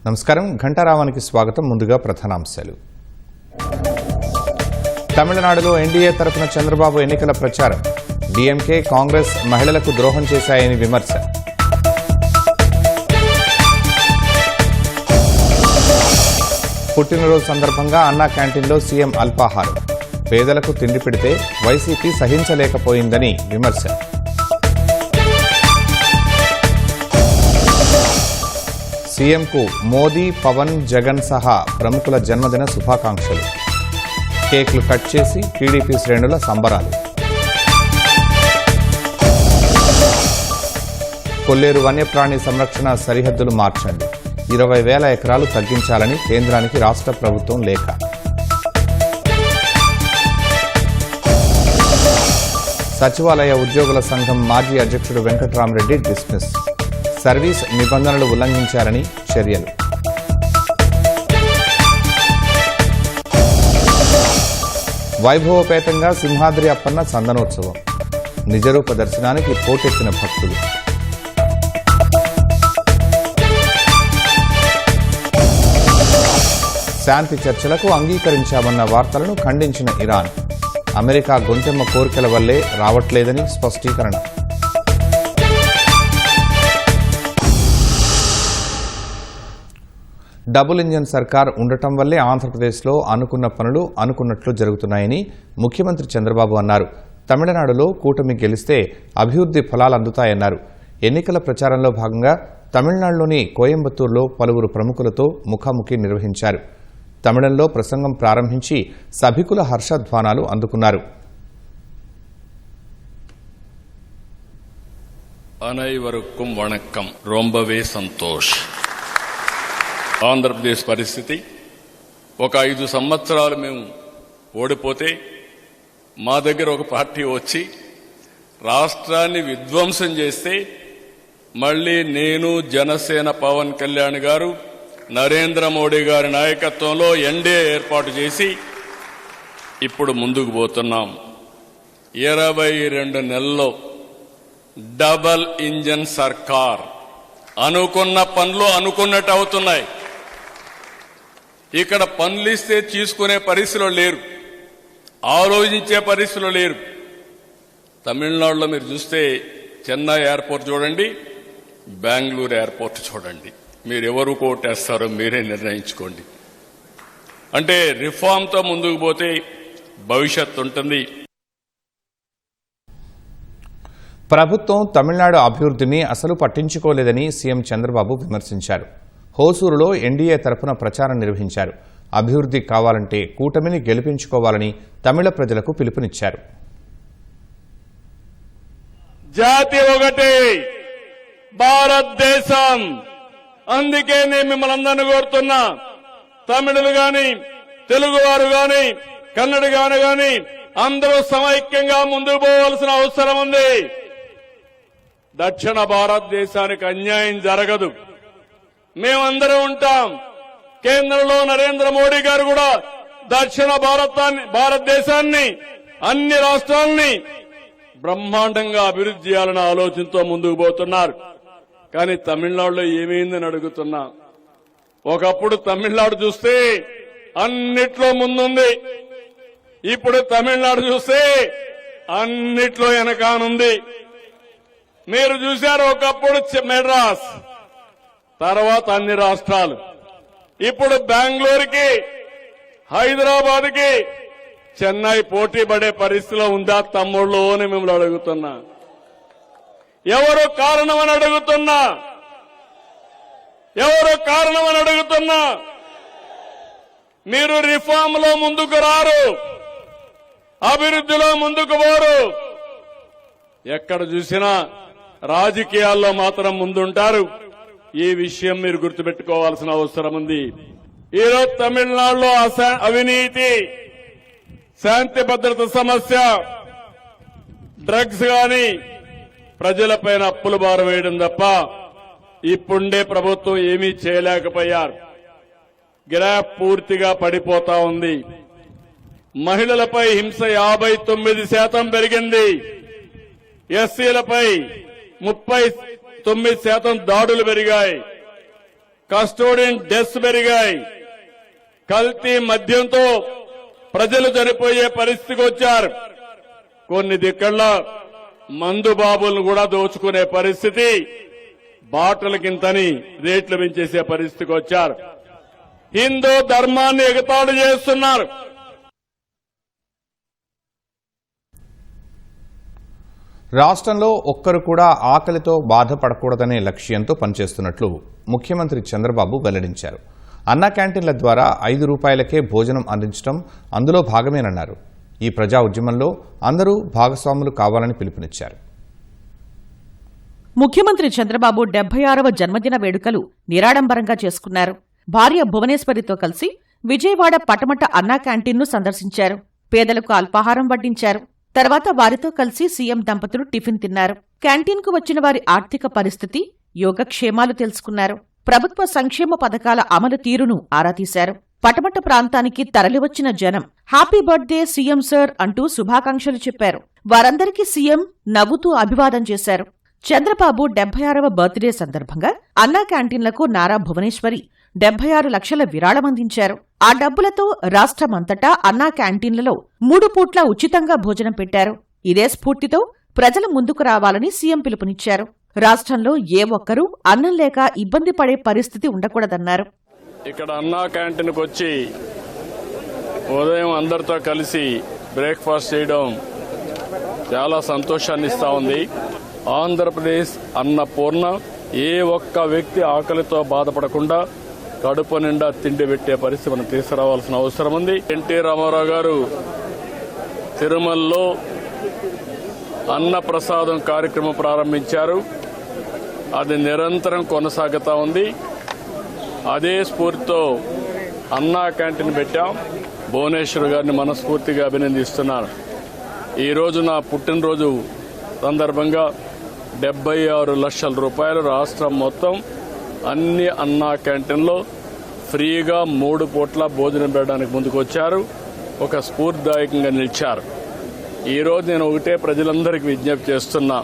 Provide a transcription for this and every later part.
నమస్కారం. ఘంటారావానికి స్వాగతం. ముందుగా ప్రధానాంశాలు. తమిళనాడులో ఎన్డీఏ తరఫున చంద్రబాబు ఎన్నికల ప్రచారం. డీఎంకే, కాంగ్రెస్ మహిళలకు ద్రోహం చేశాయని విమర్శ. పుట్టినరోజు సందర్భంగా అన్నా క్యాంటీన్లో సీఎం అల్పాహారం. పేదలకు తిండి పెడితే వైసీపీ సహించలేకపోయిందని విమర్శ. సీఎంకు మోదీ, పవన్, జగన్ సహా ప్రముఖుల జన్మదిన శుభాకాంక్షలు. కేక్లు కట్ చేసి టీడీపీ శ్రేణుల సంబరాలు. కొల్లేరు వన్యప్రాణి సంరక్షణ సరిహద్దులు మార్చండి. 20,000 ఎకరాలు తగ్గించాలని కేంద్రానికి రాష్ట్ర ప్రభుత్వం లేఖ. సచివాలయ ఉద్యోగుల సంఘం మాజీ అధ్యక్షుడు వెంకట్రామరెడ్డి డిస్మిస్. సర్వీస్ నిబంధనలు ఉల్లంఘించారని చర్యలు. వైభవపేతంగా సింహాద్రి అప్పన్న సందనోత్సవం. నిజరూప దర్శనానికి పోటెత్తిన భక్తులు. శాంతి చర్చలకు అంగీకరించామన్న వార్తలను ఖండించిన ఇరాన్. అమెరికా గొంతెమ్మ కోరికల వల్లే రావట్లేదని స్పష్టీకరణ. డబుల్ ఇంజన్ సర్కార్ ఉండటం వల్లే ఆంధ్రప్రదేశ్లో అనుకున్న పనులు అనుకున్నట్లు జరుగుతున్నాయని ముఖ్యమంత్రి చంద్రబాబు అన్నారు. తమిళనాడులో కూటమి గెలిస్తే అభివృద్ధి ఫలాలు అందుతాయన్నారు. ఎన్నికల ప్రచారంలో భాగంగా తమిళనాడులోని కోయంబత్తూరులో పలువురు ప్రముఖులతో ముఖాముఖి నిర్వహించారు. తమిళంలో ప్రసంగం ప్రారంభించి సభికుల హర్షధ్వానాలు అందుకున్నారు. అனைவருக்கும் வணக்கம். ரொம்பவே సంతోష్. ఆంధ్రప్రదేశ్ పరిస్థితి ఒక 5 సంవత్సరాలు మేము ఓడిపోతే మా దగ్గర ఒక పార్టీ వచ్చి రాష్ట్రాన్ని విధ్వంసం చేస్తే మళ్ళీ నేను, జనసేన పవన్ కళ్యాణ్ గారు, నరేంద్ర మోడీ గారి నాయకత్వంలో ఎన్డీఏ ఏర్పాటు చేసి ఇప్పుడు ముందుకు పోతున్నాం. 22 నెలల్లో డబల్ ఇంజన్ సర్కార్. అనుకున్న పనులు అనుకున్నట్టు అవుతున్నాయి. ఇక్కడ పనులు ఇస్తే తీసుకునే పరిస్థితిలో లేరు, ఆలోచించే పరిస్థితిలో లేరు. తమిళనాడులో మీరు చూస్తే చెన్నై ఎయిర్పోర్ట్ చూడండి, బెంగళూరు ఎయిర్పోర్ట్ చూడండి. మీరు ఎవరు కోటేస్తారో మీరే నిర్ణయించుకోండి. అంటే రిఫార్మ్తో ముందుకు పోతే భవిష్యత్తు ఉంటుంది. ప్రభుత్వం తమిళనాడు అభివృద్ధిని అసలు పట్టించుకోలేదని సీఎం చంద్రబాబు విమర్శించారు. హోసూరులో ఎన్డీఏ తరఫున ప్రచారం నిర్వహించారు. అభివృద్ధి కావాలంటే కూటమిని గెలిపించుకోవాలని తమిళ ప్రజలకు పిలుపునిచ్చారు. జాతి ఒకటి, భారతదేశం. అందుకే నేను మిమ్మల్ని అందరినీ కోరుతున్నా, తమిళులు గాని, తెలుగువారు గాని, కన్నడ గాని అందరూ సమైక్యంగా ముందుకు పోవాల్సిన అవసరం ఉంది. దక్షిణ భారతదేశానికి అన్యాయం జరగదు. మేమందరం ఉంటాం. కేంద్రంలో నరేంద్ర మోడీ గారు కూడా దక్షిణ భారతదేశాన్ని, అన్ని రాష్ట్రాలని బ్రహ్మాండంగా అభివృద్ధి చేయాలన్న ఆలోచనతో ముందుకు పోతున్నారు. కానీ తమిళనాడులో ఏమైందని అడుగుతున్నా. ఒకప్పుడు తమిళనాడు చూస్తే అన్నిట్లో ముందుంది. ఇప్పుడు తమిళనాడు చూస్తే అన్నిట్లో వెనకానుంది. మీరు చూశారు, ఒకప్పుడు మెడ్రాస్, తర్వాత అన్ని రాష్ట్రాలు. ఇప్పుడు బెంగళూరుకి, హైదరాబాద్కి, చెన్నై పోటీ పడే పరిస్థితిలో ఉందా తమ్ముళ్ళు అని మిమ్మల్ని అడుగుతున్నా. ఎవరు కారణమని అడుగుతున్నా. ఎవరు కారణమని అడుగుతున్నా. మీరు రిఫార్మ్ లో ముందుకు రారు, అభివృద్ధిలో ముందుకు పోరు. ఎక్కడ చూసినా రాజకీయాల్లో మాత్రం ముందుంటారు. ఈ విషయం మీరు గుర్తుపెట్టుకోవాల్సిన అవసరం ఉంది. ఈరోజు తమిళనాడులో అవినీతి, శాంతి భద్రత సమస్య, డ్రగ్స్ గాని ప్రజలపైన అప్పుల భారం వేయడం తప్ప ఇప్పుండే ప్రభుత్వం ఏమీ చేయలేకపోయారు. గ్రాఫ్ పూర్తిగా పడిపోతా ఉంది. మహిళలపై హింస 59% పెరిగింది. ఎస్సీలపై 39% దాడులు పెరిగాయి. కస్టోడియన్ డెత్స్ పెరిగాయి, కల్తీ మద్యంతో ప్రజలు చనిపోయే పరిస్థితికి వచ్చారు. కొన్ని దిక్కల్లో మందు బాబులను కూడా దోచుకునే పరిస్థితి, బాటలకింతని రేట్లు పెంచేసే పరిస్థితికి వచ్చారు. హిందూ ధర్మాన్ని ఎగతాళి చేస్తున్నారు. రాష్ట్రంలో ఒక్కరు కూడా ఆకలితో బాధపడకూడదనే లక్ష్యంతో పనిచేస్తున్నట్లు ముఖ్యమంత్రి చంద్రబాబు వెల్లడించారు. అన్నా క్యాంటీన్ల ద్వారా 5 రూపాయలకే భోజనం అందించడం అందులో భాగమేనన్నారు. ఈ ప్రజా ఉద్యమంలో అందరూ భాగస్వాములు కావాలని పిలుపునిచ్చారు. ముఖ్యమంత్రి చంద్రబాబు 76వ జన్మదిన వేడుకలు నిరాడంబరంగా చేసుకున్నారు. భార్య భువనేశ్వరితో కలిసి విజయవాడ పటమట అన్నా క్యాంటీన్ను సందర్శించారు. పేదలకు అల్పాహారం వడ్డించారు. తర్వాత వారితో కలిసి సీఎం దంపతులు టిఫిన్ తిన్నారు. క్యాంటీన్కు వచ్చిన వారి ఆర్థిక పరిస్థితి, యోగక్షేమాలు తెలుసుకున్నారు. ప్రభుత్వ సంక్షేమ పథకాల అమలు తీరును ఆరా తీశారు. పటమట ప్రాంతానికి తరలివచ్చిన జనం హ్యాపీ బర్త్డే సీఎం సార్ అంటూ శుభాకాంక్షలు చెప్పారు. వారందరికీ సీఎం నవ్వుతూ అభివాదం చేశారు. చంద్రబాబు 76వ బర్త్డే సందర్భంగా అన్నా క్యాంటీన్లకు నారా భువనేశ్వరి 76 లక్షల విరాళమందించారు. ఆ డబ్బులతో రాష్ట్రమంతటా అన్నా క్యాంటీన్లలో 3 పూట్ల ఉచితంగా భోజనం పెట్టారు. ఇదే స్ఫూర్తితో ప్రజలు ముందుకు రావాలని సీఎం పిలుపునిచ్చారు. రాష్ట్రంలో ఏ ఒక్కరూ అన్నం లేక ఇబ్బంది పడే పరిస్థితి ఉండకూడదన్నారు. ఇక్కడ అన్నా క్యాంటీన్కి వచ్చి ఉదయం అందరితో కలిసి బ్రేక్ఫాస్ట్ చేయడం చాలా సంతోషాన్ని ఇస్తా ఉంది. ఆంధ్రప్రదేశ్ అన్నపూర్ణ, ఏ ఒక్క వ్యక్తి ఆకలితో బాధపడకుండా కడుపు నిండా తిండి పెట్టే పరిస్థితి మనం తీసుకురావాల్సిన అవసరం ఉంది. ఎన్టీ రామారావు గారు తిరుమలలో అన్నప్రసాదం కార్యక్రమం ప్రారంభించారు. అది నిరంతరం కొనసాగుతా ఉంది. అదే స్ఫూర్తితో అన్నా క్యాంటీన్ పెట్టాం. భువనేశ్వర్ గారిని మనస్ఫూర్తిగా అభినందిస్తున్నాను. ఈరోజు నా పుట్టినరోజు సందర్భంగా 76 లక్షల రూపాయలు రాష్ట్రం మొత్తం అన్ని అన్నా క్యాంటీన్లో ఫ్రీగా 3 పూట్ల భోజనం పెట్టడానికి ముందుకు వచ్చారు. ఒక స్ఫూర్తిదాయకంగా నిలిచారు. ఈరోజు నేను ఒకటే ప్రజలందరికీ విజ్ఞప్తి చేస్తున్నా,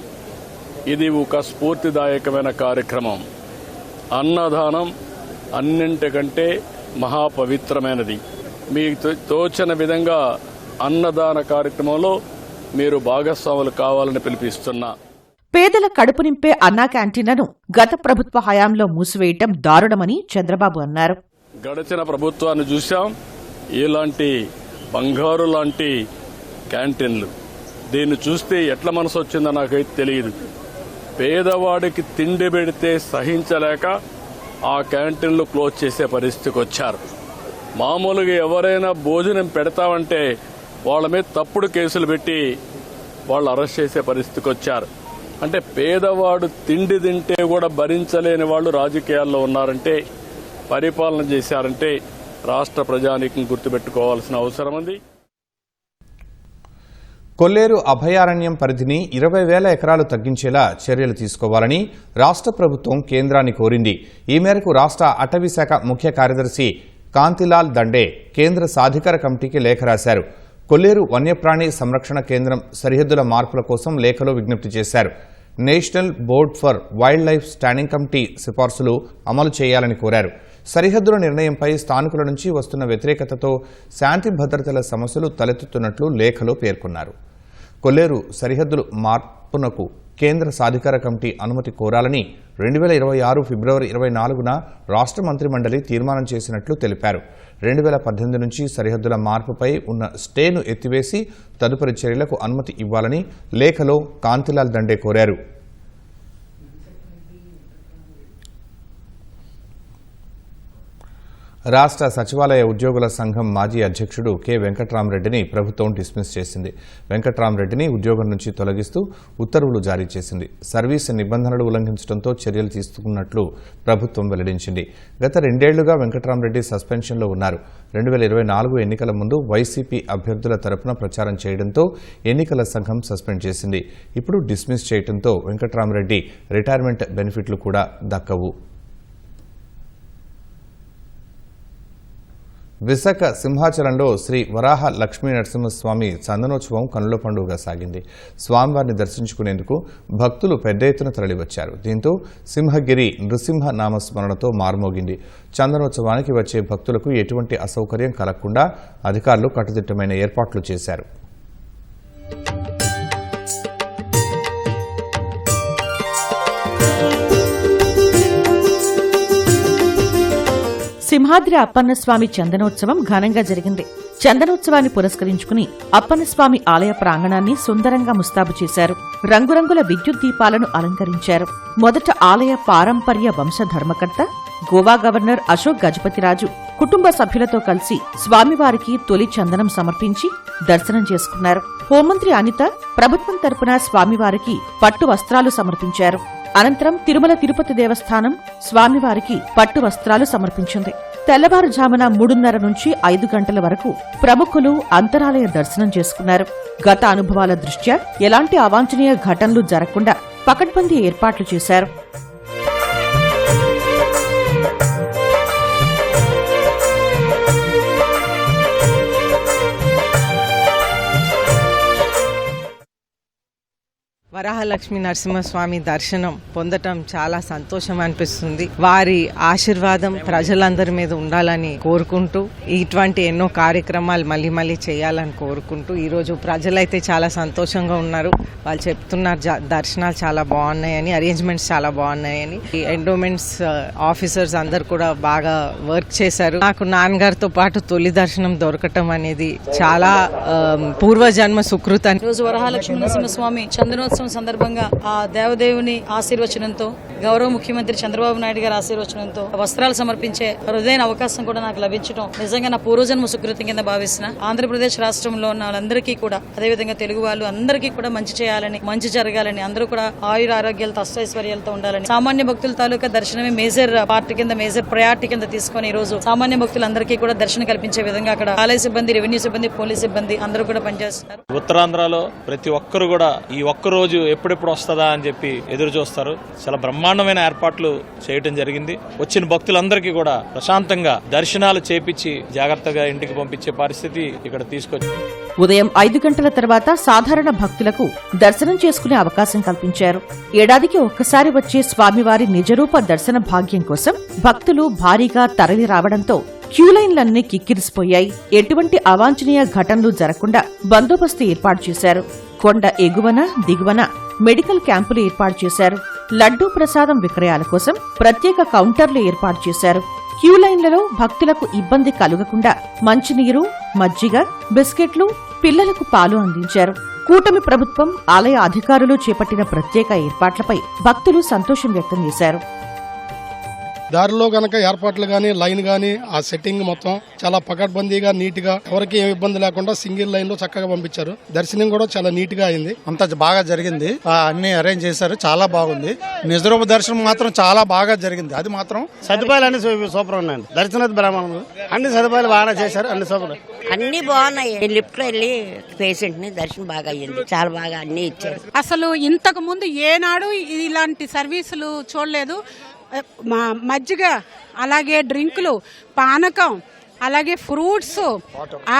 ఇది ఒక స్ఫూర్తిదాయకమైన కార్యక్రమం. అన్నదానం అన్నింటికంటే మహాపవిత్రమైనది. మీకు తోచిన విధంగా అన్నదాన కార్యక్రమంలో మీరు భాగస్వాములు కావాలని పిలిపిస్తున్నా. పేదల కడుపు నింపే అన్నా క్యాంటీన్లను గత ప్రభుత్వ హయాంలో మూసివేయటం దారుణమని చంద్రబాబు అన్నారు. గడిచిన ప్రభుత్వాన్ని చూశాం. ఇలాంటి బంగారు లాంటి క్యాంటీన్లు, దీన్ని చూస్తే ఎట్లా మనసు వచ్చిందో నాకైతే తెలియదు. పేదవాడికి తిండి పెడితే సహించలేక ఆ క్యాంటీన్లు క్లోజ్ చేసే పరిస్థితికి వచ్చారు. మామూలుగా ఎవరైనా భోజనం పెడతామంటే వాళ్ళ మీద తప్పుడు కేసులు పెట్టి వాళ్ళు అరెస్ట్ చేసే పరిస్థితికి వచ్చారు. అంటే పేదవాడు తిండి తింటే కూడా భరించలేని వాళ్ళు రాజకీయాల్లో ఉన్నారంటే, పరిపాలన చేశారంటే రాష్ట్ర ప్రజానీకం గుర్తుపెట్టుకోవాల్సిన అవసరం ఉంది. కొల్లేరు అభయారణ్యం పరిధిని 20,000 ఎకరాలు తగ్గించేలా చర్యలు తీసుకోవాలని రాష్ట్ర ప్రభుత్వం కేంద్రాన్ని కోరింది. ఈ మేరకు రాష్ట్ర అటవీ శాఖ ముఖ్య కార్యదర్శి కాంతిలాల్ దండే కేంద్ర సాధికార కమిటీకి లేఖ రాశారు. కొల్లేరు వన్యప్రాణి సంరక్షణ కేంద్రం సరిహద్దుల మార్పుల కోసం లేఖలో విజ్ఞప్తి చేశారు. National board for wild life standing committee సిఫార్సులు అమలు చేయాలని కోరారు. సరిహద్దుల నిర్ణయంపై స్థానికుల నుంచి వస్తున్న వ్యతిరేకతతో శాంతి భద్రతల సమస్యలు తలెత్తుతున్నట్లు లేఖలో పేర్కొన్నారు. కొల్లేరు సరిహద్దుల మార్పునకు కేంద్ర సాధికార కమిటీ అనుమతి కోరాలని 2026 ఫిబ్రవరి 24న రాష్ట్ర మంత్రిమండలి తీర్మానం చేసినట్లు తెలిపారు. 2018 నుంచి సరిహద్దుల మార్పుపై ఉన్న స్టేను ఎత్తివేసి తదుపరి చర్యలకు అనుమతి ఇవ్వాలని లేఖలో కాంతిలాల్ దండే కోరారు. రాష్ట్ర సచివాలయ ఉద్యోగుల సంఘం మాజీ అధ్యక్షుడు కె వెంకట్రామరెడ్డిని ప్రభుత్వం డిస్మిస్ చేసింది. వెంకట్రామరెడ్డిని ఉద్యోగం నుంచి తొలగిస్తూ ఉత్తర్వులు జారీ చేసింది. సర్వీస్ నిబంధనలు ఉల్లంఘించడంతో చర్యలు తీసుకున్నట్లు ప్రభుత్వం వెల్లడించింది. గత 2 ఏళ్లుగా వెంకట్రామరెడ్డి సస్పెన్షన్లో ఉన్నారు. 2024 ఎన్నికల ముందు వైసీపీ అభ్యర్థుల తరపున ప్రచారం చేయడంతో ఎన్నికల సంఘం సస్పెండ్ చేసింది. ఇప్పుడు డిస్మిస్ చేయడంతో వెంకట్రామరెడ్డి రిటైర్మెంట్ బెనిఫిట్లు కూడా దక్కవు. విశాఖ సింహాచలంలో శ్రీ వరాహ లక్ష్మీ నరసింహస్వామి చందనోత్సవం కనుల పండుగగా సాగింది. స్వామివారిని దర్శించుకునేందుకు భక్తులు పెద్ద ఎత్తున తరలివచ్చారు. దీంతో సింహగిరి నృసింహ నామస్మరణతో మార్మోగింది. చందనోత్సవానికి వచ్చే భక్తులకు ఎటువంటి అసౌకర్యం కలగకుండా అధికారులు కట్టుదిట్టమైన ఏర్పాట్లు చేశారు. సింహాద్రి అప్పన్నస్వామి చందనోత్సవం ఘనంగా జరిగింది. చందనోత్సవాన్ని పురస్కరించుకుని అప్పన్నస్వామి ఆలయ ప్రాంగణాన్ని సుందరంగా ముస్తాబు చేశారు. రంగురంగుల విద్యుత్ దీపాలను అలంకరించారు. మొదట ఆలయ పారంపర్య వంశ ధర్మకర్త గోవా గవర్నర్ అశోక్ గజపతిరాజు కుటుంబ సభ్యులతో కలిసి స్వామివారికి తొలి చందనం సమర్పించి దర్శనం చేసుకున్నారు. హోంమంత్రి అనిత ప్రభుత్వం తరపున స్వామివారికి పట్టు వస్త్రాలు సమర్పించారు. అనంతరం తిరుమల తిరుపతి దేవస్థానం స్వామివారికి పట్టు వస్త్రాలు సమర్పించింది. తెల్లవారుజామున 3:30 నుంచి 5 గంటల వరకు ప్రముఖులు అంతరాలయ దర్శనం చేసుకున్నారు. గత అనుభవాల దృష్ట్యా ఎలాంటి అవాంఛనీయ ఘటనలు జరగకుండా పకడ్బందీ ఏర్పాట్లు చేశారు. వరాహలక్ష్మి నరసింహస్వామి దర్శనం పొందటం చాలా సంతోషం అనిపిస్తుంది. వారి ఆశీర్వాదం ప్రజలందరి మీద ఉండాలని కోరుకుంటూ ఇటువంటి ఎన్నో కార్యక్రమాలు మళ్ళీ చేయాలని కోరుకుంటూ ఈరోజు ప్రజలైతే చాలా సంతోషంగా ఉన్నారు. వాళ్ళు చెప్తున్నారు దర్శనాలు చాలా బాగున్నాయని, అరేంజ్మెంట్స్ చాలా బాగున్నాయని. ఈ ఎండోమెంట్స్ ఆఫీసర్స్ అందరు కూడా బాగా వర్క్ చేశారు. నాకు నాన్నగారితో పాటు తొలి దర్శనం దొరకటం అనేది చాలా పూర్వజన్మ సుకృతం. రోజు వరహాలక్ష్మి నరసింహస్వామి చందనోత్సవం సందర్భంగా ఆ దేవదేవుని ఆశీర్వచనంతో, గౌరవ ముఖ్యమంత్రి చంద్రబాబు నాయుడు గారి ఆశీర్వచనంతో వస్త్రాలు సమర్పించే హృదయన అవకాశం కూడా నాకు లభించడం నిజంగా నా పూర్వజన్మ సుకృతి కింద భావిస్తున్నా. ఆంధ్రప్రదేశ్ రాష్ట్రంలో ఉన్న వాళ్ళందరికీ కూడా, అదేవిధంగా తెలుగు వాళ్ళు అందరికీ కూడా మంచి చేయాలని, మంచి జరగాలని, అందరూ కూడా ఆయుర ఆరోగ్యాలతో అష్టైశ్వర్యాలతో ఉండాలని, సామాన్య భక్తుల తాలూకా దర్శనమే మేజర్ పార్టీ కింద, మేజర్ ప్రయారిటీ కింద తీసుకొని ఈ రోజు సామాన్య భక్తులందరికీ కూడా దర్శనం కల్పించే విధంగా అక్కడ ఆలయ సిబ్బంది, రెవెన్యూ సిబ్బంది, పోలీస్ సిబ్బంది అందరూ కూడా పనిచేస్తున్నారు. ఉత్తరాంధ్రలో ప్రతి ఒక్కరు కూడా ఈ ఒక్క రోజు ఎప్పుడెప్పుడు వస్తుందా అని చెప్పి ఎదురు చూస్తారు. చాలా బ్రహ్మాండమైన ఏర్పాట్లు చేయడం జరిగింది. వచ్చిన భక్తులందరికీ కూడా ప్రశాంతంగా దర్శనాలు చేపించి జాగ్రత్తగా ఇంటికి పంపించే పరిస్థితి ఇక్కడ తీసుకొచ్చింది. ఉదయం 5 గంటల తర్వాత సాధారణ భక్తులకు దర్శనం చేసుకునే అవకాశం కల్పించారు. ఏడాదికి ఒక్కసారి వచ్చే స్వామివారి నిజరూప దర్శన భాగ్యం కోసం భక్తులు భారీగా తరలి రావడంతో క్యూలైన్లన్నీ కిక్కిరిసిపోయాయి. ఎటువంటి అవాంఛనీయ ఘటనలు జరగకుండా బందోబస్తు ఏర్పాటు చేశారు. కొండ ఎగువన దిగువన మెడికల్ క్యాంపులు ఏర్పాటు చేశారు. లడ్డూ ప్రసాదం విక్రయాల కోసం ప్రత్యేక కౌంటర్లు ఏర్పాటు చేశారు. క్యూలైన్లలో భక్తులకు ఇబ్బంది కలుగకుండా మంచినీరు, మజ్జిగ, బిస్కెట్లు, పిల్లలకు పాలు అందించారు. కూటమి ప్రభుత్వం, ఆలయ అధికారులు చేపట్టిన ప్రత్యేక ఏర్పాట్లపై భక్తులు సంతోషం వ్యక్తం చేశారు. దారిలో గనక ఏర్పాట్లు గానీ, లైన్ గానీ, ఆ సెట్టింగ్ మొత్తం చాలా పకడ్బందీగా, నీట్ గా, ఎవరికి ఏమి ఇబ్బంది లేకుండా సింగిల్ లైన్ లో చక్కగా పంపించారు. దర్శనం కూడా చాలా నీట్ గా అయింది. అంత బాగా జరిగింది. అన్ని అరేంజ్ చేశారు, చాలా బాగుంది. నిజరూప దర్శనం మాత్రం చాలా బాగా జరిగింది. అది మాత్రం సదుపాయాలు అన్ని సూపర్ ఉన్నాయండి. దర్శన బ్రాహ్మణులు అన్ని సదుపాయాలు బాగా చేశారు. అన్ని సూపర్, అన్ని బాగున్నాయి. లిఫ్ట్ లో వెళ్ళి పేషెంట్ ని దర్శనం బాగా అయ్యింది. చాలా బాగా అన్ని ఇచ్చారు. అసలు ఇంతకు ముందు ఏనాడు ఇలాంటి సర్వీసులు చూడలేదు. మజ్జిగ, అలాగే డ్రింకులు, పానకం, అలాగే ఫ్రూట్స్,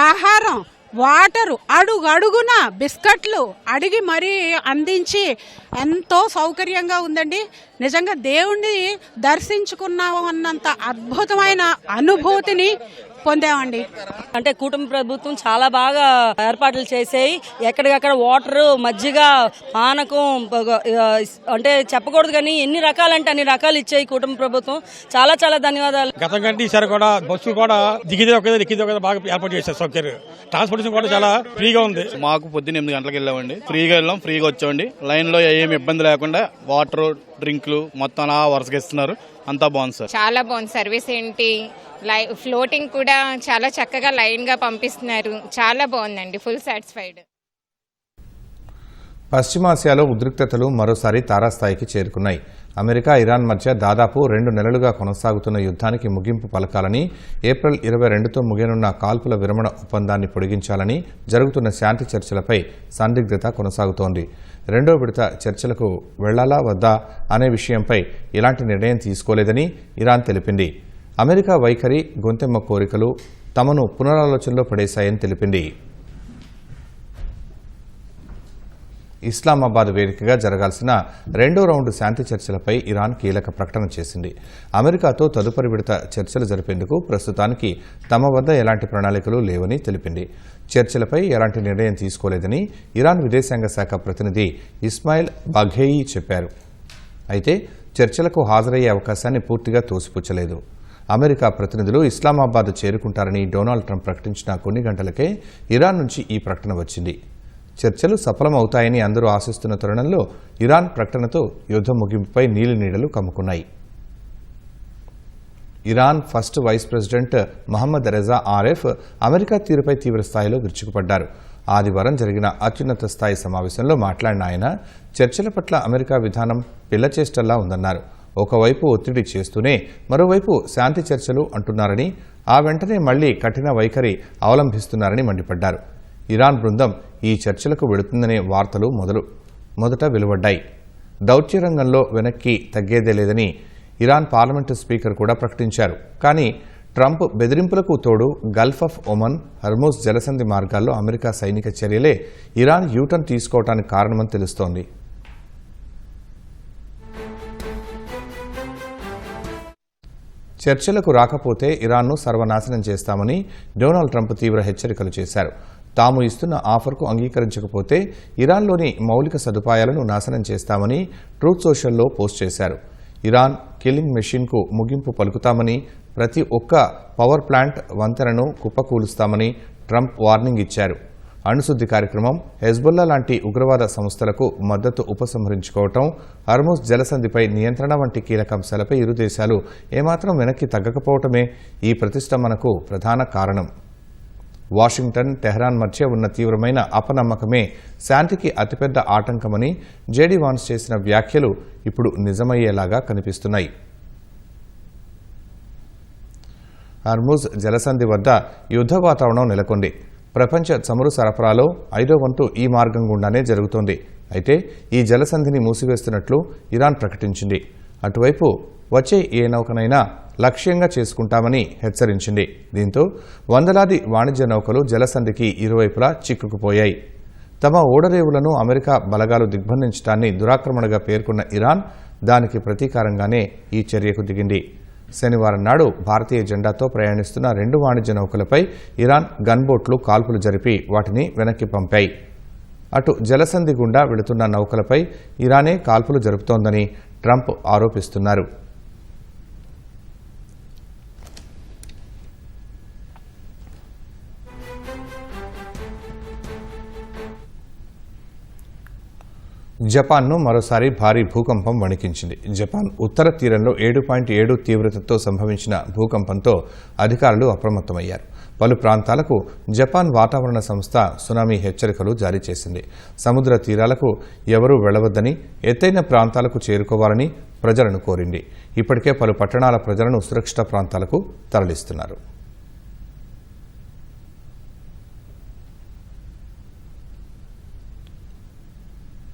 ఆహారం, వాటరు, అడుగున బిస్కెట్లు అడిగి మరీ అందించి ఎంతో సౌకర్యంగా ఉందండి. నిజంగా దేవుణ్ణి దర్శించుకున్నామన్నంత అద్భుతమైన అనుభూతిని పొందామండి. అంటే కూటమి ప్రభుత్వం చాలా బాగా ఏర్పాట్లు చేసాయి. ఎక్కడికక్కడ వాటర్, మజ్జిగ, పానకం, అంటే చెప్పకూడదు కానీ ఎన్ని రకాలంటే అన్ని రకాలు ఇచ్చాయి కూటమి ప్రభుత్వం. చాలా చాలా ధన్యవాదాలు. గతం కంటే ఈసారి కూడా బస్సులు కూడా దిగిదే ఒక ఎక్కిదే ఒక బాగా ఏర్పాటు చేశారు. సౌకర్యం ట్రాన్స్పోర్టేషన్ కూడా చాలా ఫ్రీగా ఉంది. మాకు పొద్దున్న 8 గంటలకు వెళ్ళామండి. ఫ్రీగా వెళ్ళాం, ఫ్రీగా వచ్చామండి. లైన్ లో ఏమి ఇబ్బంది లేకుండా వాటర్, డ్రింక్లు మొత్తం అలా వరుసగా ఇస్తున్నారు. అంతా బాగుంది సార్. చాలా బాగుంది. సర్వీస్ ఏంటి, ఫ్లోటింగ్ కూడా చాలా చక్కగా లైన్ గా పంపిస్తున్నారు. చాలా బాగుందండి. Full satisfied. పశ్చిమాసియాలో ఉద్రిక్తతలు మరోసారి తారాస్థాయికి చేరుకున్నాయి. అమెరికా, ఇరాన్ మధ్య దాదాపు 2 నెలలుగా కొనసాగుతున్న యుద్ధానికి ముగింపు పలకాలని, ఏప్రిల్ 22తో ముగియనున్న కాల్పుల విరమణ ఒప్పందాన్ని పొడిగించాలని జరుగుతున్న శాంతి చర్చలపై సందిగ్ధత కొనసాగుతోంది. రెండో విడత చర్చలకు వెళ్లాలా వద్దా అనే విషయంపై ఎలాంటి నిర్ణయం తీసుకోలేదని ఇరాన్ తెలిపింది. అమెరికా వైఖరి, గొంతెమ్మ కోరికలు తమను పునరాలోచనలో పడేశాయని తెలిపింది. ఇస్లామాబాద్ వేదికగా జరగాల్సిన రెండో రౌండ్ శాంతి చర్చలపై ఇరాన్ కీలక ప్రకటన చేసింది. అమెరికాతో తదుపరి విడత చర్చలు జరిపేందుకు ప్రస్తుతానికి తమ వద్ద ఎలాంటి ప్రణాళికలు లేవని తెలిపింది. చర్చలపై ఎలాంటి నిర్ణయం తీసుకోలేదని ఇరాన్ విదేశాంగ శాఖ ప్రతినిధి ఇస్మాయిల్ బాఘేయి చెప్పారు. అయితే చర్చలకు హాజరయ్యే అవకాశాన్ని పూర్తిగా తోసిపుచ్చలేదు. అమెరికా ప్రతినిధులు ఇస్లామాబాద్ చేరుకుంటారని డొనాల్డ్ ట్రంప్ ప్రకటించిన కొన్ని గంటలకే ఇరాన్ నుంచి ఈ ప్రకటన వచ్చింది. చర్చలు సఫలమవుతాయని అందరూ ఆశిస్తున్న తరుణంలో ఇరాన్ ప్రకటనతో యుద్ధం ముగింపుపై నీలినీడలు కమ్ముకున్నాయి. Iran first vice president Mohammad Reza Aref America తీరుపై తీవ్రస్థాయిలో విరుచుకుపడ్డారు. ఆదివారం జరిగిన అత్యున్నత స్థాయి సమావేశంలో మాట్లాడిన ఆయన చర్చల పట్ల అమెరికా విధానం పిల్లచేష్టల్లా ఉందన్నారు. ఒకవైపు ఒత్తిడి చేస్తూనే మరోవైపు శాంతి చర్చలు అంటున్నారని, ఆ వెంటనే మళ్లీ కఠిన వైఖరి అవలంబిస్తున్నారని మండిపడ్డారు. ఇరాన్ బృందం ఈ చర్చలకు వెళుతుందనే వార్తలు మొదట వెలువడ్డాయి. దౌత్య రంగంలో వెనక్కి తగ్గేదే లేదని ఇరాన్ పార్లమెంటు స్పీకర్ కూడా ప్రకటించారు. కానీ ట్రంప్ బెదిరింపులకు తోడు గల్ఫ్ ఆఫ్ ఒమన్, హర్మూజ్ జలసంధి మార్గాల్లో అమెరికా సైనిక చర్యలే ఇరాన్ యూటర్న్ తీసుకోవడానికి కారణమని తెలుస్తోంది. చర్చలకు రాకపోతే ఇరాన్ను సర్వనాశనం చేస్తామని డొనాల్డ్ ట్రంప్ తీవ్ర హెచ్చరికలు చేశారు. తాము ఇస్తున్న ఆఫర్కు అంగీకరించకపోతే ఇరాన్లోని మౌలిక సదుపాయాలను నాశనం చేస్తామని ట్రూత్ సోషల్లో పోస్ట్ చేశారు. ఇరాన్ కిల్లింగ్ మెషిన్కు ముగింపు పలుకుతామని, ప్రతి ఒక్క పవర్ ప్లాంట్ వంతెనను కుప్పకూలుస్తామని ట్రంప్ వార్నింగ్ ఇచ్చారు. అణుశుద్ధి కార్యక్రమం, హెజ్బుల్లా లాంటి ఉగ్రవాద సంస్థలకు మద్దతు ఉపసంహరించుకోవటం, హర్మూజ్ జలసంధిపై నియంత్రణ వంటి కీలక అంశాలపై ఇరు దేశాలు ఏమాత్రం వెనక్కి తగ్గకపోవటమే ఈ ప్రతిష్టంభనకు ప్రధాన కారణం. వాషింగ్టన్, టెహ్రాన్ మధ్య ఉన్న తీవ్రమైన అపనమ్మకమే శాంతికి అతిపెద్ద ఆటంకమని జేడీ వాన్స్ చేసిన వ్యాఖ్యలు ఇప్పుడు నిజమయ్యేలాగా కనిపిస్తున్నాయి. హర్మూజ్ జలసంధి వద్ద యుద్ధ వాతావరణం నెలకొంది. ప్రపంచ చమురు సరఫరాలో 5వ వంతు ఈ మార్గం గుండానే జరుగుతోంది. అయితే ఈ జలసంధిని మూసివేస్తున్నట్లు ఇరాన్ ప్రకటించింది. అటువైపు వచ్చే ఏ నౌకనైనా లక్ష్యంగా చేసుకుంటామని హెచ్చరించింది. దీంతో వందలాది వాణిజ్య నౌకలు జలసంధికి ఇరువైపులా చిక్కుకుపోయాయి. తమ ఓడరేవులను అమెరికా బలగాలు దిగ్బంధించడాన్ని దురాక్రమణగా పేర్కొన్న ఇరాన్ దానికి ప్రతీకారంగానే ఈ చర్యకు దిగింది. శనివారం నాడు భారతీయ జెండాతో ప్రయాణిస్తున్న 2 వాణిజ్య నౌకలపై ఇరాన్ గన్బోట్లు కాల్పులు జరిపి వాటిని వెనక్కి పంపాయి. అటు జలసంధి గుండా వెళుతున్న నౌకలపై ఇరానే కాల్పులు జరుపుతోందని ట్రంప్ ఆరోపిస్తున్నారు. జపాన్ను మరోసారి భారీ భూకంపం వణికించింది. జపాన్ ఉత్తర తీరంలో 7.7 తీవ్రతతో సంభవించిన భూకంపంతో అధికారులు అప్రమత్తమయ్యారు. పలు ప్రాంతాలకు జపాన్ వాతావరణ సంస్థ సునామీ హెచ్చరికలు జారీ చేసింది. సముద్ర తీరాలకు ఎవరూ వెళ్లవద్దని, ఎత్తైన ప్రాంతాలకు చేరుకోవాలని ప్రజలను కోరింది. ఇప్పటికే పలు పట్టణాల ప్రజలను సురక్షిత ప్రాంతాలకు తరలిస్తున్నారు.